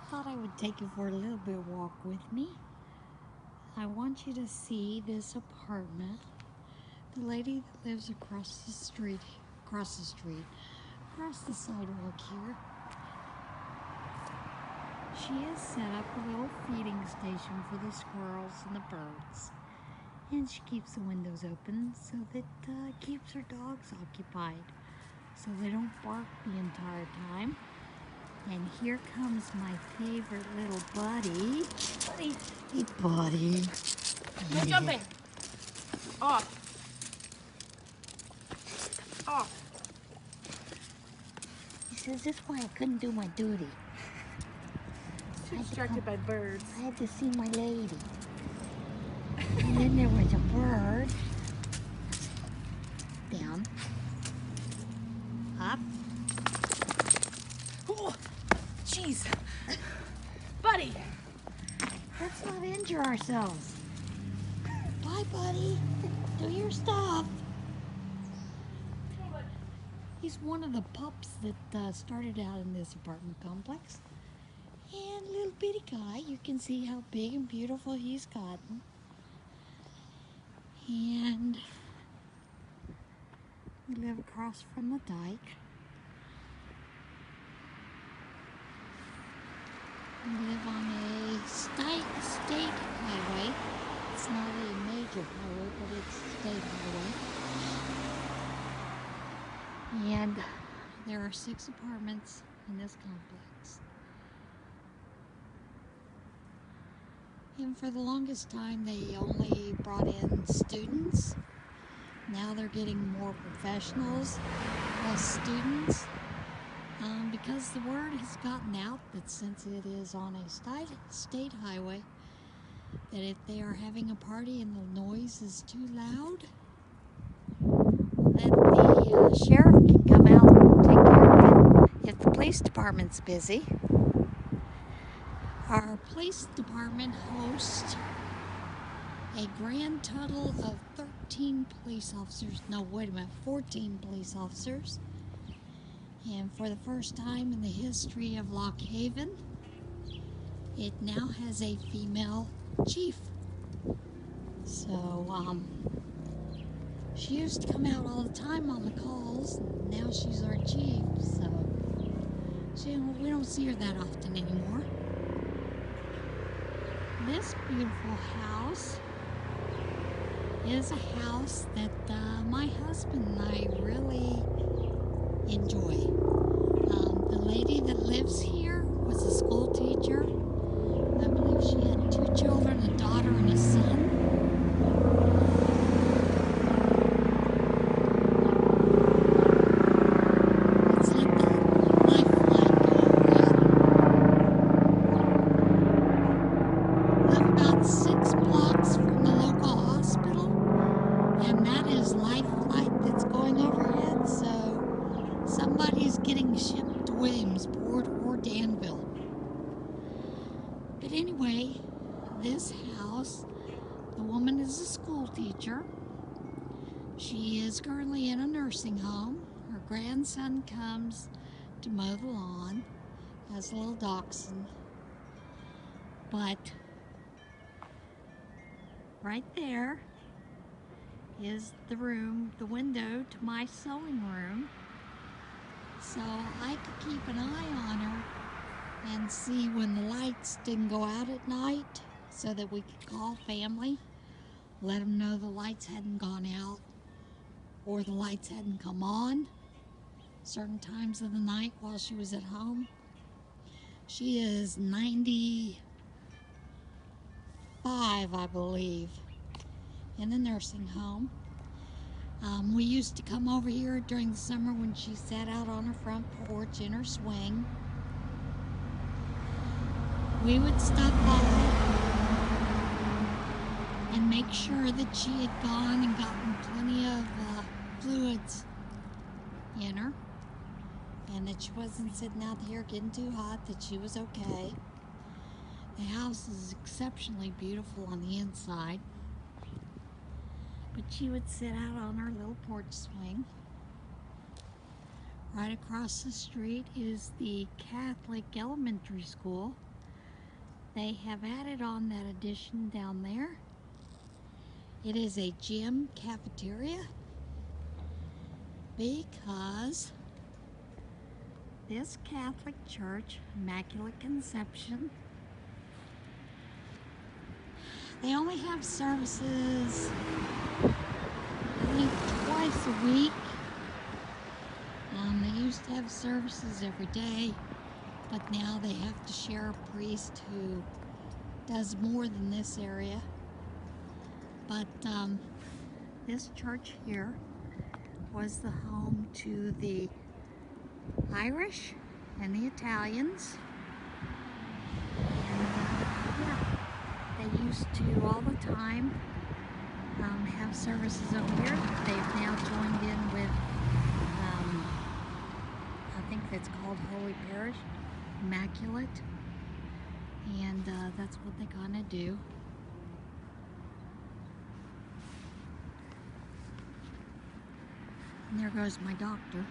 thought I would take you for a little bit of walk with me. I want you to see this apartment. The lady that lives across the sidewalk here. She has set up a little feeding station for the squirrels and the birds. And she keeps the windows open so that keeps her dogs occupied, so they don't bark the entire time. And here comes my favorite little buddy. Hey, buddy. No jumping. Off. Off. He says, this is why I couldn't do my duty. Too distracted by birds. I had to see my lady. And then there was a bird. Down. Up. Oh, jeez. Buddy. Let's not injure ourselves. Bye, buddy. Do your stuff. He's one of the pups that started out in this apartment complex. And little bitty guy, you can see how big and beautiful he's gotten. And we live across from the dike. We live on a state highway. It's not a major highway, but it's a state highway. And there are 6 apartments in this complex. And for the longest time, they only brought in students. Now they're getting more professionals as students. Because the word has gotten out that since it is on a state highway, that if they are having a party and the noise is too loud, that the sheriff can come out and take care of it if the police department's busy. Our police department hosts a grand total of 13 police officers. No, wait a minute, 14 police officers. And for the first time in the history of Lock Haven, it now has a female chief. So, she used to come out all the time on the calls. Now she's our chief, so we don't see her that often anymore. This beautiful house is a house that my husband and I really enjoy. The lady that lives here was a school teacher. I believe she had 2 children, a daughter and a son. Let's let the lifeline go. I'm about 6 blocks from the local hospital, and that is life flight that's going overhead, so somebody's getting shipped to Williamsport or Danville. But anyway, this house, the woman is a school teacher. She is currently in a nursing home. Her grandson comes to mow the lawn as a little dachshund. But right there is the room, the window to my sewing room. So I could keep an eye on her and see when the lights didn't go out at night so that we could call family, let them know the lights hadn't gone out or the lights hadn't come on certain times of the night while she was at home. She is 95, I believe, in the nursing home. We used to come over here during the summer when she sat out on her front porch in her swing. We would stop by and make sure that she had gone and gotten plenty of fluids in her, and that she wasn't sitting out here getting too hot, that she was okay. The house is exceptionally beautiful on the inside. But she would sit out on her little porch swing. Right across the street is the Catholic elementary school. they have added on that addition down there. It is a gym cafeteria because this Catholic Church, Immaculate Conception, they only have services, I think, twice a week. They used to have services every day, but now they have to share a priest who does more than this area. But this church here was the home to the Irish and the Italians. They used to all the time have services over here. They've now joined in with, I think that's called Holy Parish, Immaculate, and that's what they kind of do. And there goes my doctor.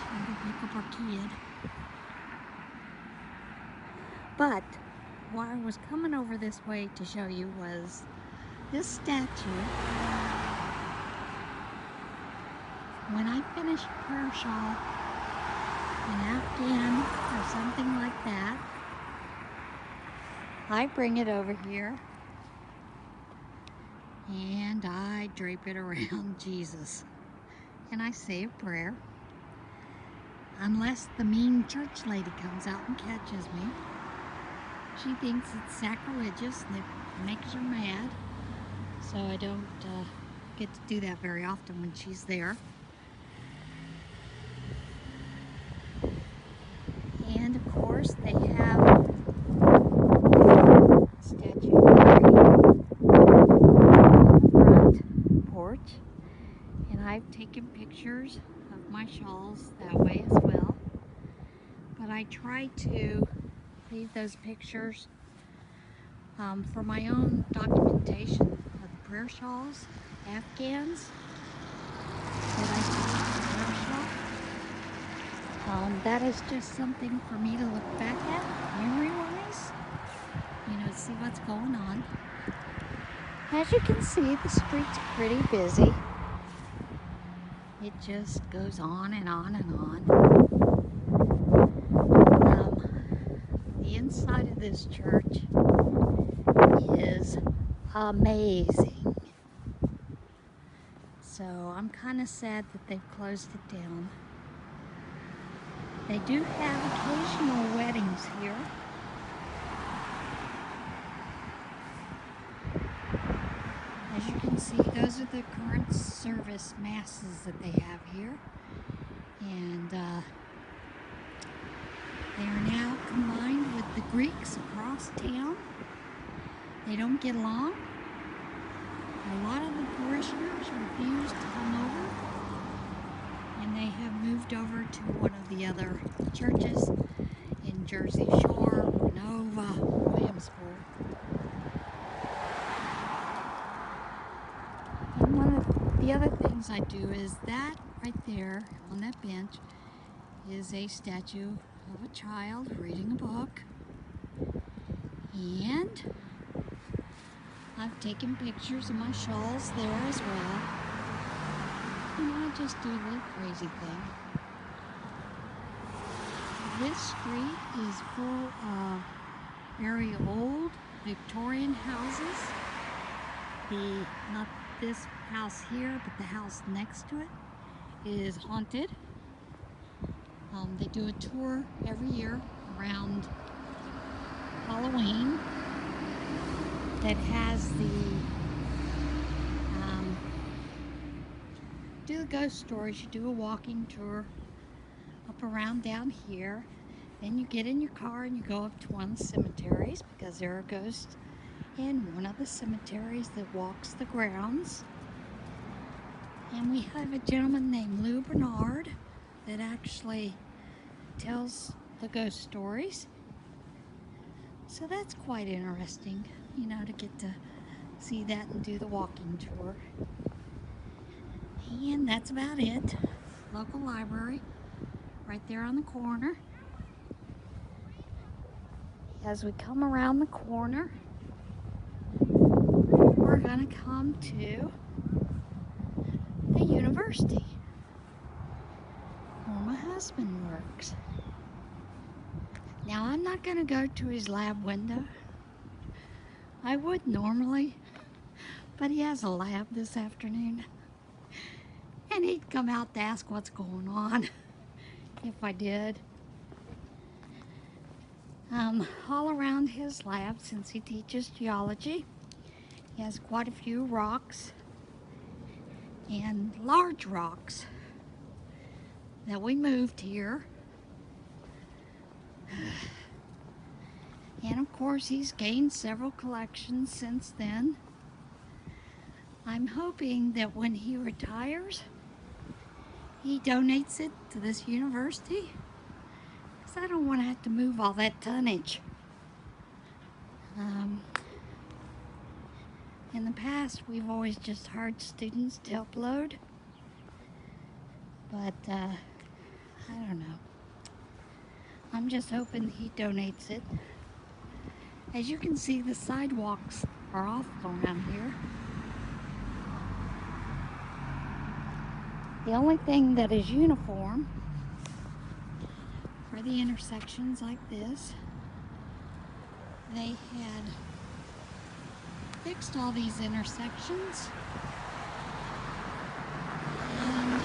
Trying to pick up our kid. But what I was coming over this way to show you was this statue. When I finish a prayer shawl, an Afghan or something like that, I bring it over here and I drape it around Jesus. And I say a prayer. Unless the mean church lady comes out and catches me. She thinks it's sacrilegious and it makes her mad. So I don't get to do that very often when she's there. And of course they have a statue on the front porch. And I've taken pictures of my shawls that way as well. But I try to leave those pictures for my own documentation of the prayer shawls, Afghans that I do with the prayer shawl. That is just something for me to look back at, memory-wise, to see what's going on. As you can see, the street's pretty busy. It just goes on and on and on. The inside of this church is amazing. So I'm kind of sad that they've closed it down. They do have occasional weddings here. As you can see, those are the current service masses that they have here. And they are now combined with the Greeks across town. They don't get along. A lot of the parishioners refuse to come over. And they have moved over to one of the other churches in Jersey Shore, Nova, Williamsport. And one of the other things I do is that right there on that bench is a statue of a child reading a book. And I've taken pictures of my shawls there as well. And I just do a little crazy thing. This street is full of very old Victorian houses. Not this house here, but the house next to it is haunted. They do a tour every year around Halloween that has do the ghost stories. You do a walking tour up around down here. Then you get in your car and you go up to one of the cemeteries because there are ghosts in one of the cemeteries that walks the grounds. And we have a gentleman named Lou Bernard that actually tells the ghost stories. So that's quite interesting, to get to see that and do the walking tour. And that's about it. Local library right there on the corner. as we come around the corner, we're going to come to the university where my husband works. Now, I'm not going to go to his lab window. I would normally, but he has a lab this afternoon. And he'd come out to ask what's going on if I did. All around his lab, since he teaches geology, he has quite a few rocks and large rocks that we moved here. And of course, he's gained several collections since then. I'm hoping that when he retires, he donates it to this university, because I don't want to have to move all that tonnage. In the past, we've always just hired students to help load, but I don't know. I'm just hoping he donates it. As you can see, the sidewalks are awful around here. The only thing that is uniform for the intersections like this, they had fixed all these intersections, and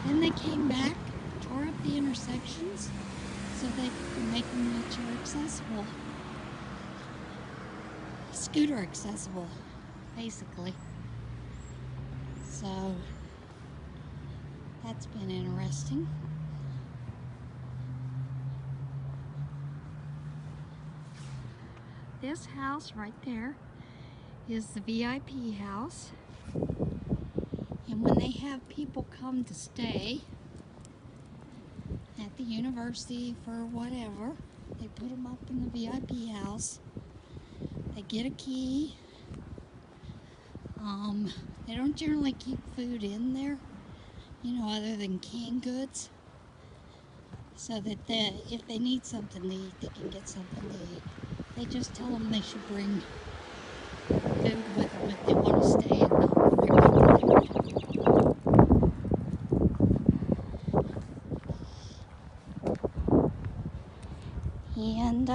then they came back, tore up the intersections so they could make them wheelchair accessible, scooter accessible, basically. So that's been interesting. This house right there is the VIP house. And when they have people come to stay at the university for whatever, they put them up in the VIP house. They get a key. They don't generally keep food in there, other than canned goods, so that if they need something to eat, they can get something to eat. They just tell them they should bring food with them if they want to stay and not bring food. And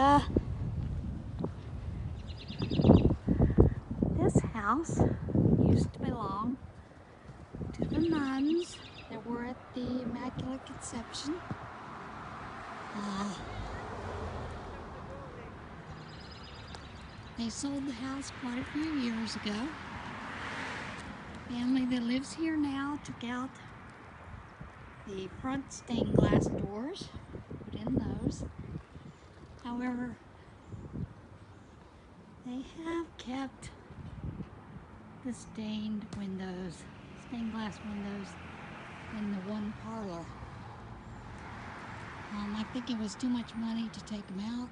this house used to belong to the nuns that were at the Immaculate Conception. They sold the house quite a few years ago. The family that lives here now took out the front stained glass doors, put in those. However, they have kept the stained glass windows in the one parlor. I think it was too much money to take them out.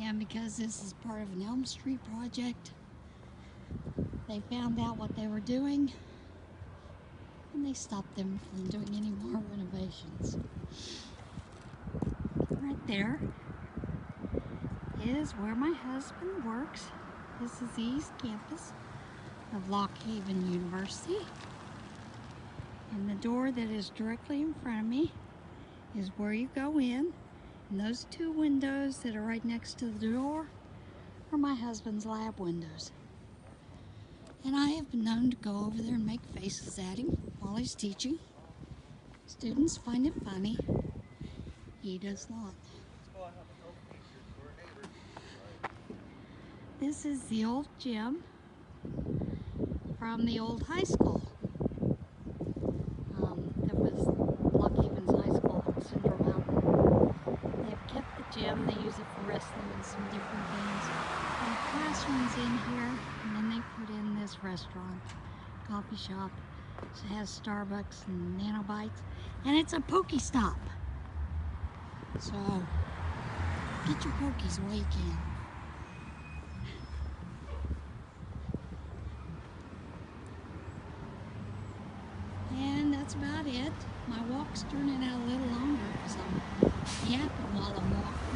And because this is part of an Elm Street project, they found out what they were doing and they stopped them from doing any more renovations. Right there is where my husband works. This is the East Campus of Lock Haven University. And the door that is directly in front of me is where you go in. And those two windows that are right next to the door are my husband's lab windows. And I have been known to go over there and make faces at him while he's teaching. Students find it funny. He does not. This is the old gym from the old high school. That was Lock Haven's high school on Central Mountain. They've kept the gym. They use it for wrestling and some different things. And classrooms in here, and then they put in this restaurant, coffee shop. It has Starbucks and Nanobites, and it's a Pokestop. So get your Pokies while you can. And that's about it. My walk's turning out a little longer because I'm yapping while I'm walking.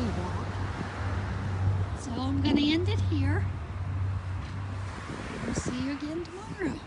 P.O.Box. So I'm going to end it here. We'll see you again tomorrow.